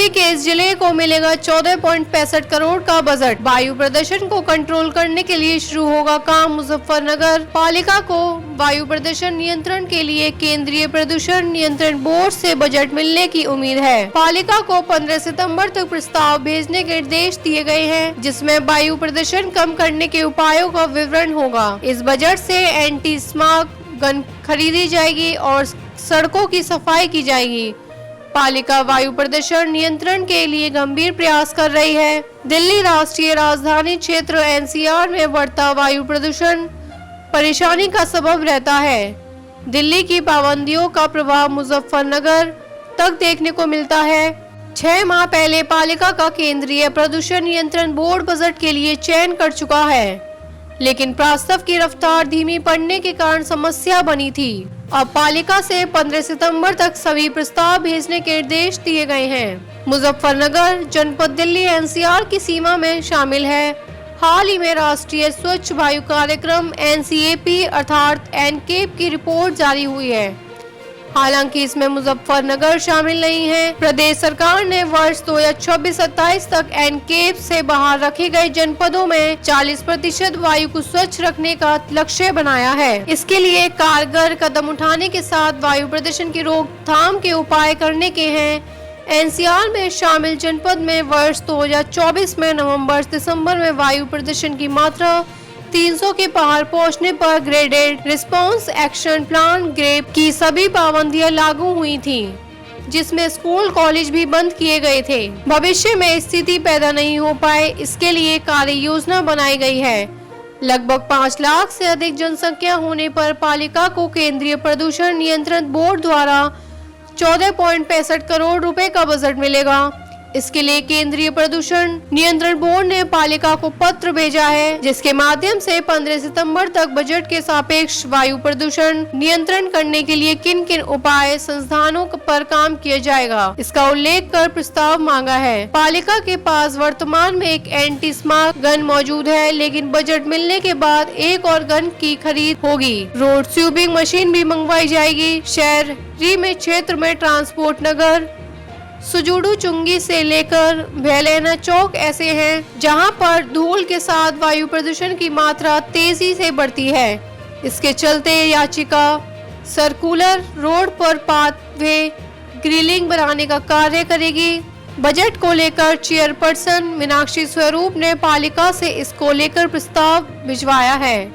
UP के इस जिले को मिलेगा 14.65 करोड़ का बजट। वायु प्रदूषण को कंट्रोल करने के लिए शुरू होगा काम। मुजफ्फरनगर पालिका को वायु प्रदूषण नियंत्रण के लिए केंद्रीय प्रदूषण नियंत्रण बोर्ड से बजट मिलने की उम्मीद है। पालिका को 15 सितंबर तक प्रस्ताव भेजने के निर्देश दिए गए हैं, जिसमें वायु प्रदूषण कम करने के उपायों का विवरण होगा। इस बजट से एंटी स्मॉग गन खरीदी जाएगी और सड़कों की सफाई की जाएगी। पालिका वायु प्रदूषण नियंत्रण के लिए गंभीर प्रयास कर रही है। दिल्ली राष्ट्रीय राजधानी क्षेत्र एनसीआर में बढ़ता वायु प्रदूषण परेशानी का सबब रहता है। दिल्ली की पाबंदियों का प्रभाव मुजफ्फरनगर तक देखने को मिलता है। 6 माह पहले पालिका का केंद्रीय प्रदूषण नियंत्रण बोर्ड बजट के लिए चयन कर चुका है, लेकिन प्रस्ताव की रफ्तार धीमी पड़ने के कारण समस्या बनी थी। अब पालिका से 15 सितंबर तक सभी प्रस्ताव भेजने के निर्देश दिए गए हैं। मुजफ्फरनगर जनपद दिल्ली एनसीआर की सीमा में शामिल है। हाल ही में राष्ट्रीय स्वच्छ वायु कार्यक्रम एनसीएपी अर्थात एनकेप की रिपोर्ट जारी हुई है। हालांकि इसमें मुजफ्फरनगर शामिल नहीं है। प्रदेश सरकार ने वर्ष 2026-27 तक एनकेप से बाहर रखे गए जनपदों में 40% वायु को स्वच्छ रखने का लक्ष्य बनाया है। इसके लिए कारगर कदम उठाने के साथ वायु प्रदूषण की रोकथाम के उपाय करने के हैं। एनसीआर में शामिल जनपद में वर्ष 2024 में नवंबर दिसंबर में वायु प्रदूषण की मात्रा 300 के पार पहुंचने पर graded response action plan GRAP की सभी पाबंदियां लागू हुई थीं, जिसमें स्कूल कॉलेज भी बंद किए गए थे। भविष्य में स्थिति पैदा नहीं हो पाए, इसके लिए कार्य योजना बनाई गई है। लगभग 5 लाख से अधिक जनसंख्या होने पर पालिका को केंद्रीय प्रदूषण नियंत्रण बोर्ड द्वारा 14.65 करोड़ रुपए का बजट मिलेगा। इसके लिए केंद्रीय प्रदूषण नियंत्रण बोर्ड ने पालिका को पत्र भेजा है, जिसके माध्यम से 15 सितंबर तक बजट के सापेक्ष वायु प्रदूषण नियंत्रण करने के लिए किन किन उपाय संस्थानों पर काम किया जाएगा, इसका उल्लेख कर प्रस्ताव मांगा है। पालिका के पास वर्तमान में एक एंटी स्मॉग गन मौजूद है, लेकिन बजट मिलने के बाद एक और गन की खरीद होगी। रोड स्वीपिंग मशीन भी मंगवाई जाएगी। शहरी में क्षेत्र में ट्रांसपोर्ट नगर सुजुडू चुंगी से लेकर वेलेना चौक ऐसे हैं जहां पर धूल के साथ वायु प्रदूषण की मात्रा तेजी से बढ़ती है। इसके चलते याचिका सर्कुलर रोड पर पाथवे ग्रिलिंग बनाने का कार्य करेगी। बजट को लेकर चेयरपर्सन मीनाक्षी स्वरूप ने पालिका से इसको लेकर प्रस्ताव भिजवाया है।